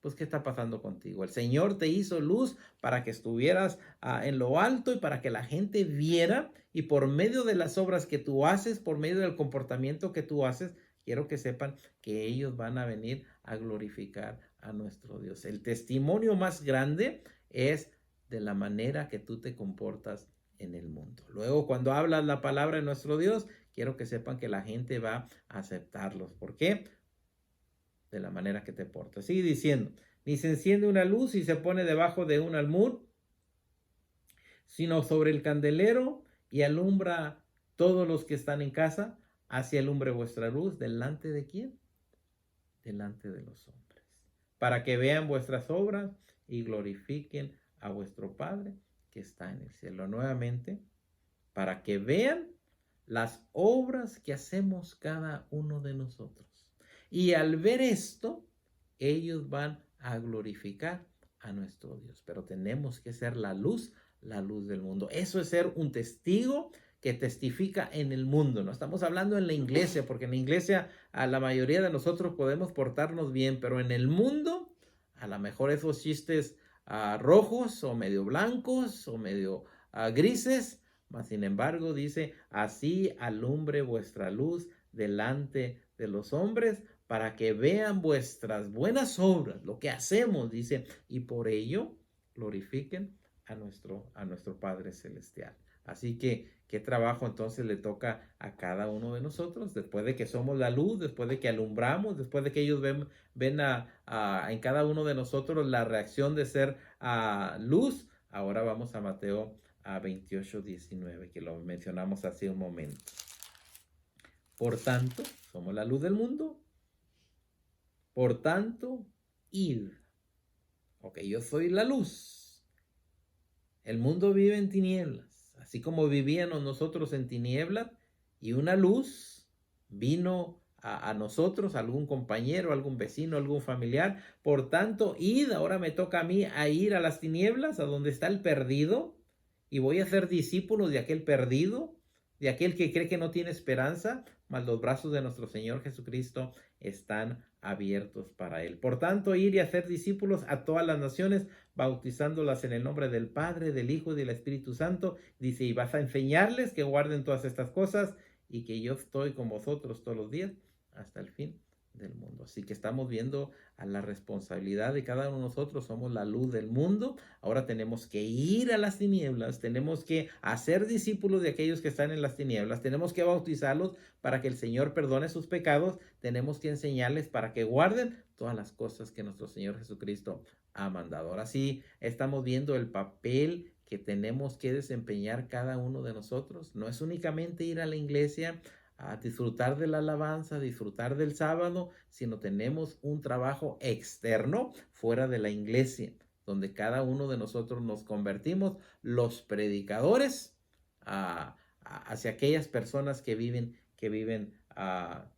pues ¿qué está pasando contigo? El Señor te hizo luz para que estuvieras en lo alto y para que la gente viera, y por medio de las obras que tú haces, por medio del comportamiento que tú haces, quiero que sepan que ellos van a venir a glorificar a nuestro Dios. El testimonio más grande es de la manera que tú te comportas en el mundo. Luego, cuando hablas la palabra de nuestro Dios, quiero que sepan que la gente va a aceptarlos. ¿Por qué? De la manera que te portas. Sigue diciendo, ni se enciende una luz y se pone debajo de un almud, sino sobre el candelero, y alumbra todos los que están en casa. Así alumbre vuestra luz, ¿delante de quién? Delante de los hombres, para que vean vuestras obras y glorifiquen a vuestro Padre que está en el cielo. Nuevamente, para que vean las obras que hacemos cada uno de nosotros. Y al ver esto, ellos van a glorificar a nuestro Dios. Pero tenemos que ser la luz del mundo. Eso es ser un testigo que testifica en el mundo. No estamos hablando en la iglesia, porque en la iglesia a la mayoría de nosotros podemos portarnos bien, pero en el mundo, a lo mejor esos chistes rojos o medio blancos o medio grises, mas sin embargo dice, así alumbre vuestra luz delante de los hombres, para que vean vuestras buenas obras, lo que hacemos, dice, y por ello glorifiquen a nuestro Padre Celestial. Así que, ¿qué trabajo entonces le toca a cada uno de nosotros? Después de que somos la luz, después de que alumbramos, después de que ellos ven en cada uno de nosotros la reacción de ser luz. Ahora vamos a Mateo 28:19, que lo mencionamos hace un momento. Por tanto, somos la luz del mundo. Por tanto, id. Ok, yo soy la luz. El mundo vive en tinieblas, así como vivíamos nosotros en tinieblas, y una luz vino a nosotros, algún compañero, algún vecino, algún familiar. Por tanto, id, ahora me toca a mí a ir a las tinieblas, a donde está el perdido, y voy a ser discípulo de aquel perdido, de aquel que cree que no tiene esperanza, mas los brazos de nuestro Señor Jesucristo están abiertos para él. Por tanto, ir y hacer discípulos a todas las naciones, bautizándolas en el nombre del Padre, del Hijo y del Espíritu Santo. Dice, y vas a enseñarles que guarden todas estas cosas, y que yo estoy con vosotros todos los días hasta el fin del mundo. Así que estamos viendo a la responsabilidad de cada uno de nosotros. Somos la luz del mundo. Ahora tenemos que ir a las tinieblas, tenemos que hacer discípulos de aquellos que están en las tinieblas, tenemos que bautizarlos para que el Señor perdone sus pecados, tenemos que enseñarles para que guarden todas las cosas que nuestro Señor Jesucristo ha mandado. Ahora sí, estamos viendo el papel que tenemos que desempeñar cada uno de nosotros. No es únicamente ir a la iglesia a disfrutar de la alabanza, disfrutar del sábado, sino tenemos un trabajo externo fuera de la iglesia, donde cada uno de nosotros nos convertimos los predicadores hacia aquellas personas que viven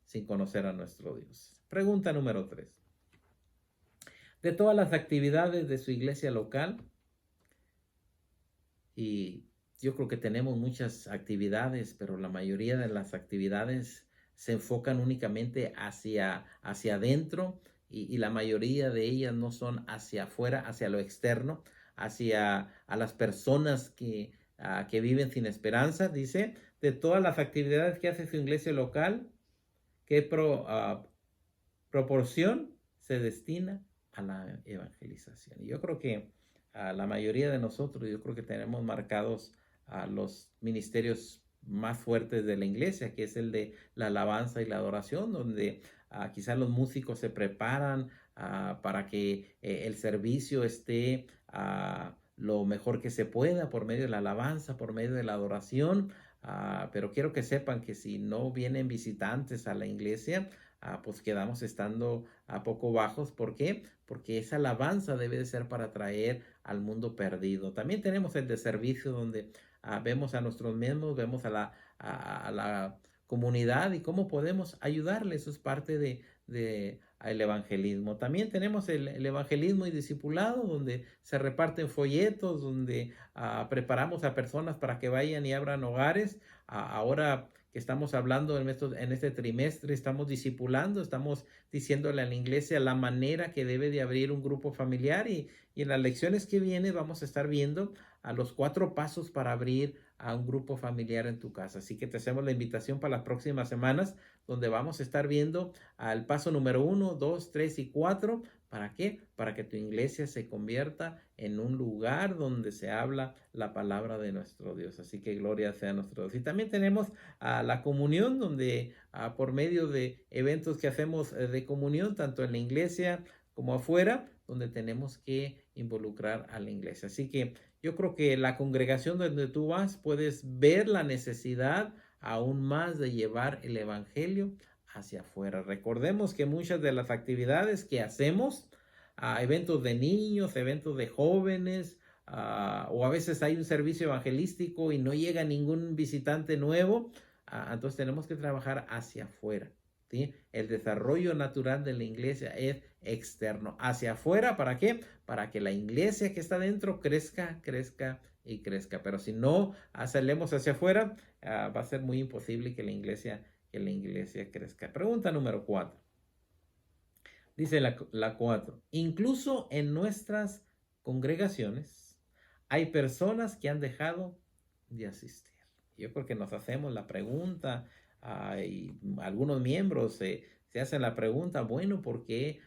sin conocer a nuestro Dios. Pregunta número 3. De todas las actividades de su iglesia local, y yo creo que tenemos muchas actividades, pero la mayoría de las actividades se enfocan únicamente hacia adentro, y la mayoría de ellas no son hacia afuera, hacia lo externo, hacia a las personas que que viven sin esperanza. Dice, de todas las actividades que hace su iglesia local, ¿qué proporción se destina a la evangelización? Y yo creo que la mayoría de nosotros, yo creo que tenemos marcados los ministerios más fuertes de la iglesia, que es el de la alabanza y la adoración, donde quizás los músicos se preparan para que el servicio esté lo mejor que se pueda por medio de la alabanza, por medio de la adoración. Pero quiero que sepan que si no vienen visitantes a la iglesia, pues quedamos estando a poco bajos. ¿Por qué? Porque esa alabanza debe de ser para traer al mundo perdido. También tenemos el de servicio donde vemos a nuestros miembros, vemos a la comunidad y cómo podemos ayudarles. Eso es parte de el evangelismo. También tenemos el evangelismo y discipulado, donde se reparten folletos, donde preparamos a personas para que vayan y abran hogares. Ahora que estamos hablando en este trimestre, estamos discipulando, estamos diciéndole a la iglesia la manera que debe de abrir un grupo familiar y en las lecciones que vienen vamos a estar viendo a los 4 pasos para abrir a un grupo familiar en tu casa. Así que te hacemos la invitación para las próximas semanas, donde vamos a estar viendo al paso número 1, 2, 3 y 4. ¿Para qué? Para que tu iglesia se convierta en un lugar donde se habla la palabra de nuestro Dios. Así que gloria sea a nuestro Dios. Y también tenemos la comunión, donde por medio de eventos que hacemos de comunión, tanto en la iglesia como afuera, donde tenemos que involucrar a la iglesia. Así que yo creo que la congregación donde tú vas puedes ver la necesidad aún más de llevar el evangelio hacia afuera. Recordemos que muchas de las actividades que hacemos, eventos de niños, eventos de jóvenes, o a veces hay un servicio evangelístico y no llega ningún visitante nuevo, entonces tenemos que trabajar hacia afuera. ¿Sí? El desarrollo natural de la iglesia es externo. Hacia afuera, ¿para qué? Para que la iglesia que está dentro crezca, crezca y crezca. Pero si no salimos hacia afuera, va a ser muy imposible que la iglesia crezca. Pregunta número 4. Dice la 4. Incluso en nuestras congregaciones hay personas que han dejado de asistir. Yo creo que nos hacemos la pregunta, y algunos miembros se hacen la pregunta, bueno, ¿por qué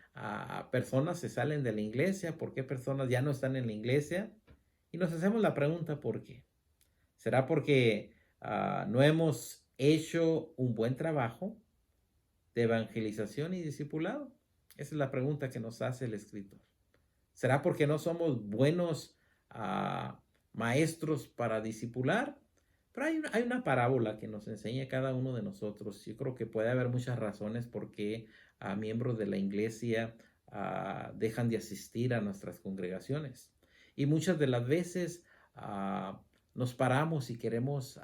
personas se salen de la iglesia? ¿Por qué personas ya no están en la iglesia? Y nos hacemos la pregunta, ¿por qué? ¿Será porque no hemos hecho un buen trabajo de evangelización y discipulado? Esa es la pregunta que nos hace el escritor. ¿Será porque no somos buenos maestros para discipular? Pero hay una parábola que nos enseña cada uno de nosotros. Yo creo que puede haber muchas razones por qué miembros de la iglesia dejan de asistir a nuestras congregaciones. Y muchas de las veces nos paramos y queremos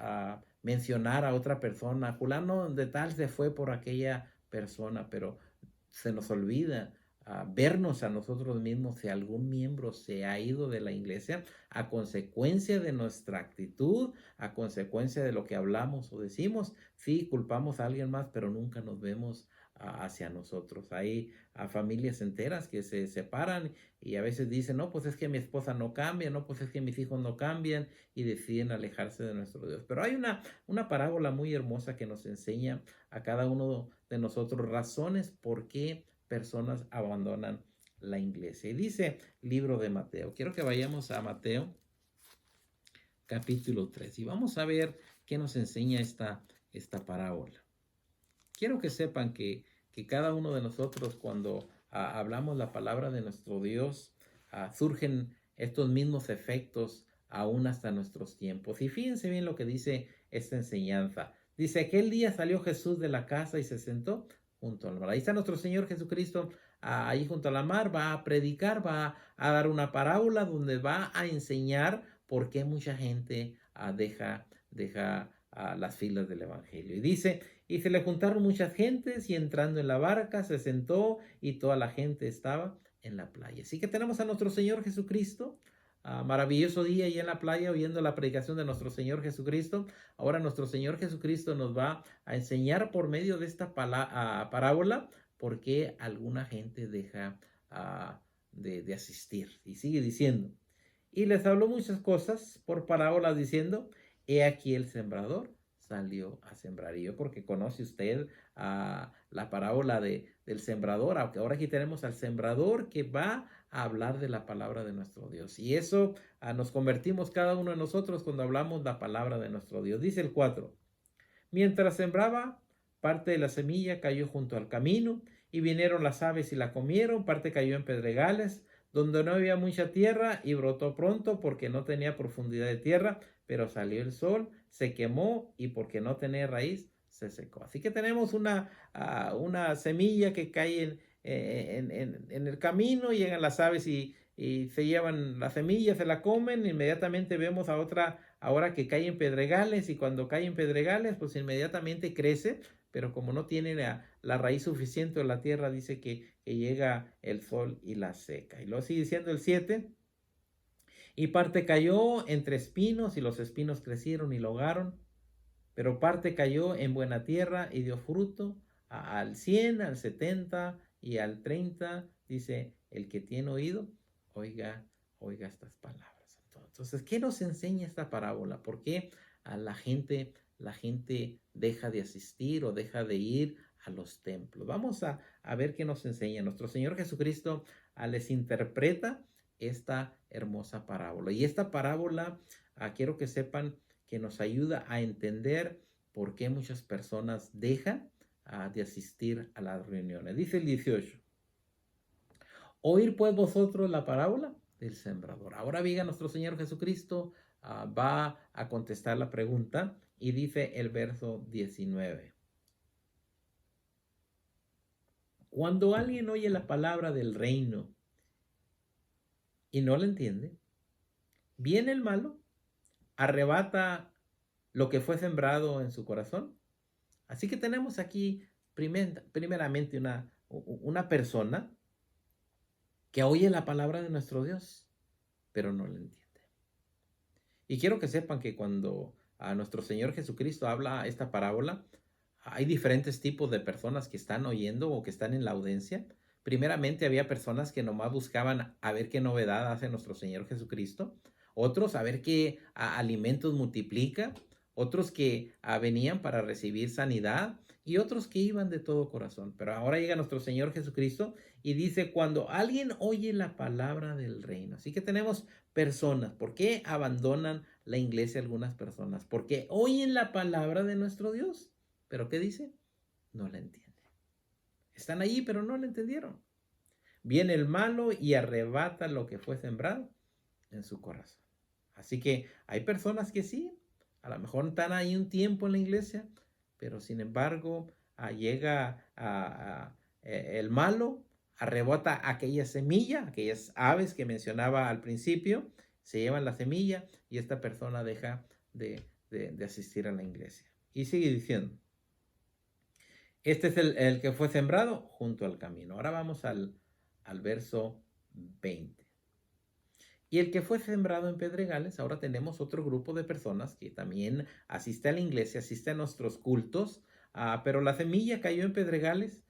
mencionar a otra persona. Fulano de tal se fue por aquella persona, pero se nos olvida vernos a nosotros mismos si algún miembro se ha ido de la iglesia a consecuencia de nuestra actitud, a consecuencia de lo que hablamos o decimos. Sí, culpamos a alguien más, pero nunca nos vemos hacia nosotros. Hay familias enteras que se separan y a veces dicen, no, pues es que mi esposa no cambia, no, pues es que mis hijos no cambian y deciden alejarse de nuestro Dios. Pero hay una parábola muy hermosa que nos enseña a cada uno de nosotros razones por qué personas abandonan la iglesia. Y dice libro de Mateo. Quiero que vayamos a Mateo capítulo 3 y vamos a ver qué nos enseña esta parábola. Quiero que sepan que cada uno de nosotros cuando hablamos la palabra de nuestro Dios, surgen estos mismos efectos aún hasta nuestros tiempos. Y fíjense bien lo que dice esta enseñanza. Dice, aquel día salió Jesús de la casa y se sentó junto al mar. Ahí está nuestro Señor Jesucristo, ahí junto a la mar, va a predicar, va a dar una parábola donde va a enseñar por qué mucha gente deja las filas del evangelio. Y dice, y se le juntaron muchas gentes y entrando en la barca se sentó y toda la gente estaba en la playa. Así que tenemos a nuestro Señor Jesucristo, maravilloso día ahí en la playa oyendo la predicación de nuestro Señor Jesucristo. Ahora nuestro Señor Jesucristo nos va a enseñar por medio de esta parábola por qué alguna gente deja de asistir. Y sigue diciendo, Y les habló muchas cosas por parábolas diciendo, he aquí el sembrador salió a sembrar. Y yo creo que conoce usted la parábola del sembrador, aunque ahora aquí tenemos al sembrador que va a hablar de la palabra de nuestro Dios. Y eso nos convertimos cada uno de nosotros cuando hablamos la palabra de nuestro Dios. Dice el 4. Mientras sembraba, parte de la semilla cayó junto al camino, y vinieron las aves y la comieron. Parte cayó en pedregales, donde no había mucha tierra, y brotó pronto porque no tenía profundidad de tierra, pero salió el sol, se quemó, y porque no tenía raíz, se secó. Así que tenemos una semilla que cae en el camino, llegan las aves y se llevan la semilla, se la comen. Inmediatamente vemos a otra ahora que cae en pedregales, y cuando cae en pedregales, pues inmediatamente crece, pero como no tiene la raíz suficiente en la tierra, dice que llega el sol y la seca. Y luego sigue diciendo el 7. Y parte cayó entre espinos, y los espinos crecieron y lo ahogaron. Pero parte cayó en buena tierra y dio fruto al 100, al 70 y al 30. Dice, el que tiene oído, oiga, oiga estas palabras. Entonces, ¿qué nos enseña esta parábola? ¿Por qué a la gente deja de asistir o deja de ir a los templos? Vamos a ver qué nos enseña. Nuestro Señor Jesucristo les interpreta esta hermosa parábola. Y esta parábola, quiero que sepan que nos ayuda a entender por qué muchas personas dejan de asistir a las reuniones. Dice el 18. Oír pues vosotros la parábola del sembrador. Ahora venga nuestro Señor Jesucristo, va a contestar la pregunta, y dice el verso 19. Cuando alguien oye la palabra del reino y no la entiende, viene el malo, arrebata lo que fue sembrado en su corazón. Así que tenemos aquí primeramente una persona que oye la palabra de nuestro Dios, pero no la entiende. Y quiero que sepan que cuando a nuestro Señor Jesucristo habla esta parábola, hay diferentes tipos de personas que están oyendo o que están en la audiencia. Primeramente había personas que nomás buscaban a ver qué novedad hace nuestro Señor Jesucristo. Otros a ver qué alimentos multiplica. Otros que venían para recibir sanidad. Y otros que iban de todo corazón. Pero ahora llega nuestro Señor Jesucristo y dice, cuando alguien oye la palabra del reino. Así que tenemos personas. ¿Por qué abandonan la iglesia algunas personas? Porque oyen la palabra de nuestro Dios. ¿Pero qué dice? No la entiende. Están allí, pero no la entendieron. Viene el malo y arrebata lo que fue sembrado en su corazón. Así que hay personas que sí, a lo mejor están ahí un tiempo en la iglesia, pero sin embargo llega el malo, arrebata aquella semilla, aquellas aves que mencionaba al principio, se llevan la semilla y esta persona deja de asistir a la iglesia. Y sigue diciendo, este es el que fue sembrado junto al camino. Ahora vamos al verso 20. Y el que fue sembrado en pedregales, ahora tenemos otro grupo de personas que también asiste a la iglesia, asiste a nuestros cultos, pero la semilla cayó en pedregales,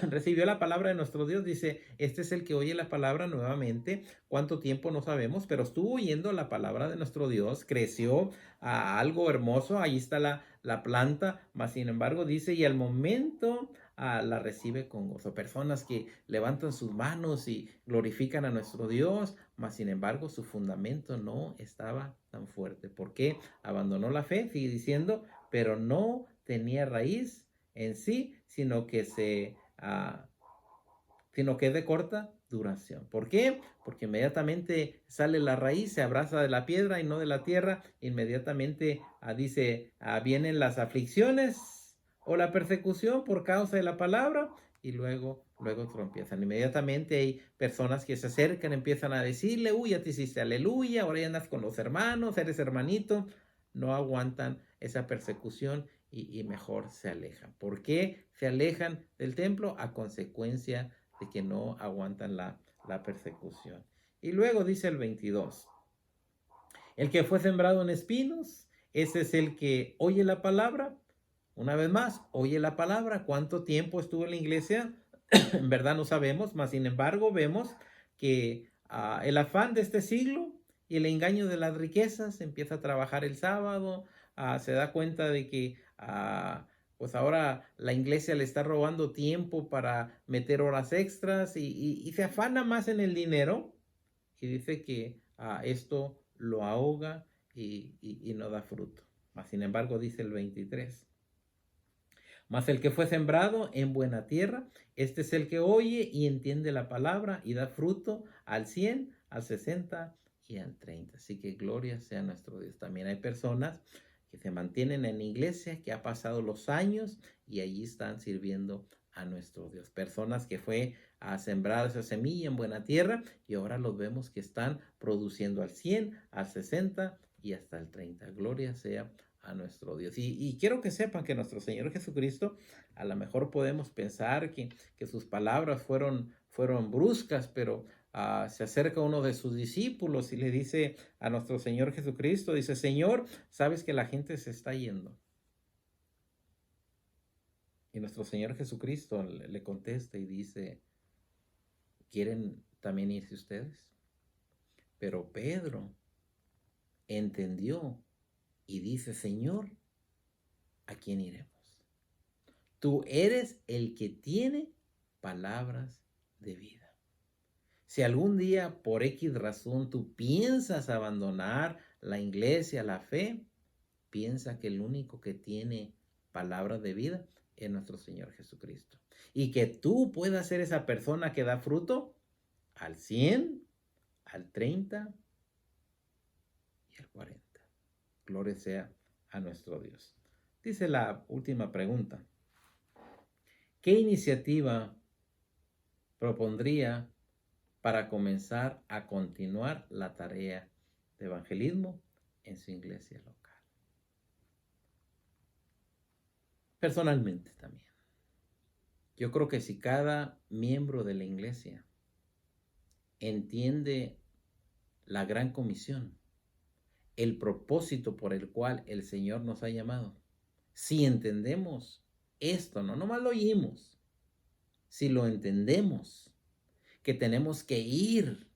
recibió la palabra de nuestro Dios. Dice, este es el que oye la palabra nuevamente. ¿Cuánto tiempo? No sabemos, pero estuvo oyendo la palabra de nuestro Dios, creció a algo hermoso, ahí está la planta, mas sin embargo dice, y al momento la recibe con gozo. Personas que levantan sus manos y glorifican a nuestro Dios, mas sin embargo su fundamento no estaba tan fuerte. ¿Por qué? Abandonó la fe, sigue diciendo, pero no tenía raíz en sí, sino que es de corta duración. ¿Por qué? Porque inmediatamente sale la raíz, se abraza de la piedra y no de la tierra. Inmediatamente dice, vienen las aflicciones o la persecución por causa de la palabra, y luego empiezan. Inmediatamente hay personas que se acercan, empiezan a decirle, uy, ya te hiciste aleluya, ahora ya andas con los hermanos, eres hermanito. No aguantan esa persecución y mejor se alejan. ¿Por qué se alejan del templo? A consecuencia de que no aguantan la persecución. Y luego dice el 22. El que fue sembrado en espinos, ese es el que oye la palabra. Una vez más, oye la palabra. ¿Cuánto tiempo estuvo en la iglesia? En verdad no sabemos, mas sin embargo vemos que el afán de este siglo y el engaño de las riquezas, empieza a trabajar el sábado, se da cuenta de que pues ahora la iglesia le está robando tiempo para meter horas extras y se afana más en el dinero y dice que esto lo ahoga y no da fruto. Sin embargo, dice el 23. Mas el que fue sembrado en buena tierra, este es el que oye y entiende la palabra y da fruto al 100, al 60 y al 30. Así que gloria sea nuestro Dios. También hay personas que se mantienen en la iglesia, que ha pasado los años y allí están sirviendo a nuestro Dios. Personas que fue a sembrar esa semilla en buena tierra y ahora los vemos que están produciendo al 100, al 60 y hasta el 30. Gloria sea a nuestro Dios. Y quiero que sepan que nuestro Señor Jesucristo, a lo mejor podemos pensar que sus palabras fueron bruscas, pero se acerca uno de sus discípulos y le dice a nuestro Señor Jesucristo, dice, Señor, sabes que la gente se está yendo. Y nuestro Señor Jesucristo le contesta y dice, ¿quieren también irse ustedes? Pero Pedro entendió y dice, Señor, ¿a quién iremos? Tú eres el que tiene palabras de vida. Si algún día por X razón tú piensas abandonar la iglesia, la fe, piensa que el único que tiene palabras de vida es nuestro Señor Jesucristo. Y que tú puedas ser esa persona que da fruto al 100, al 30 y al 40. Gloria sea a nuestro Dios. Dice la última pregunta. ¿Qué iniciativa propondría para comenzar a continuar la tarea de evangelismo en su iglesia local? Personalmente también. Yo creo que si cada miembro de la iglesia entiende la gran comisión, el propósito por el cual el Señor nos ha llamado, si entendemos esto, no nomás lo oímos, si lo entendemos, que tenemos que ir,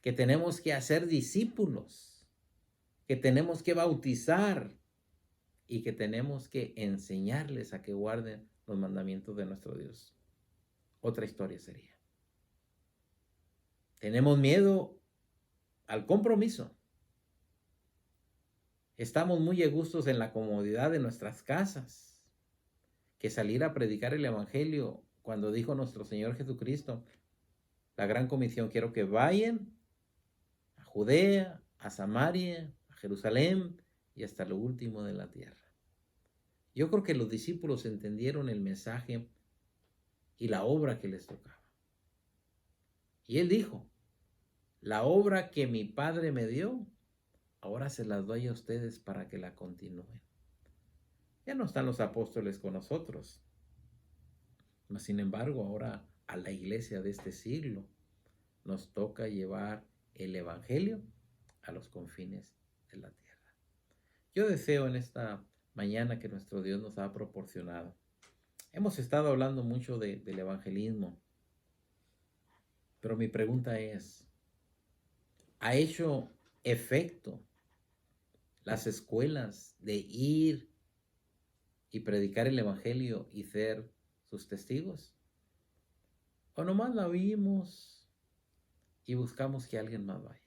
que tenemos que hacer discípulos, que tenemos que bautizar y que tenemos que enseñarles a que guarden los mandamientos de nuestro Dios. Otra historia sería. Tenemos miedo al compromiso. Estamos muy a gustos en la comodidad de nuestras casas, que salir a predicar el evangelio cuando dijo nuestro Señor Jesucristo, la gran comisión, quiero que vayan a Judea, a Samaria, a Jerusalén y hasta lo último de la tierra. Yo creo que los discípulos entendieron el mensaje y la obra que les tocaba. Y él dijo, la obra que mi Padre me dio, ahora se las doy a ustedes para que la continúen. Ya no están los apóstoles con nosotros. Sin embargo, ahora a la iglesia de este siglo nos toca llevar el evangelio a los confines de la tierra. Yo deseo en esta mañana que nuestro Dios nos ha proporcionado. Hemos estado hablando mucho del evangelismo, pero mi pregunta es, ¿ha hecho efecto las escuelas de ir y predicar el evangelio y ser sus testigos? ¿O nomás la oímos y buscamos que alguien más vaya?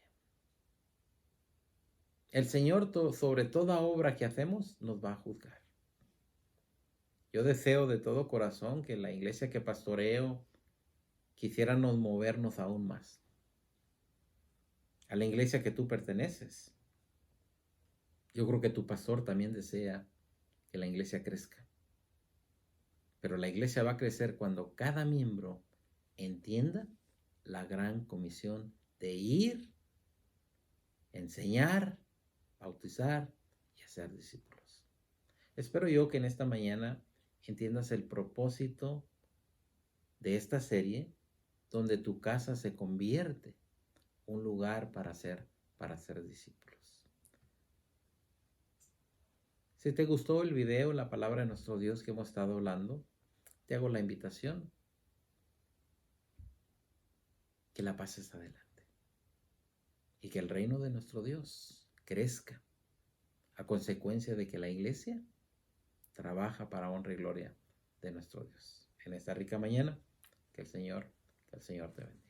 El Señor sobre toda obra que hacemos nos va a juzgar. Yo deseo de todo corazón que la iglesia que pastoreo quisiéramos movernos aún más. A la iglesia que tú perteneces. Yo creo que tu pastor también desea que la iglesia crezca. Pero la iglesia va a crecer cuando cada miembro entienda la gran comisión de ir, enseñar, bautizar y hacer discípulos. Espero yo que en esta mañana entiendas el propósito de esta serie, donde tu casa se convierte un lugar para ser discípulos. Si te gustó el video, la palabra de nuestro Dios que hemos estado hablando, te hago la invitación que la pases adelante. y que el reino de nuestro Dios crezca a consecuencia de que la iglesia trabaja para honra y gloria de nuestro Dios. En esta rica mañana, que el Señor te bendiga.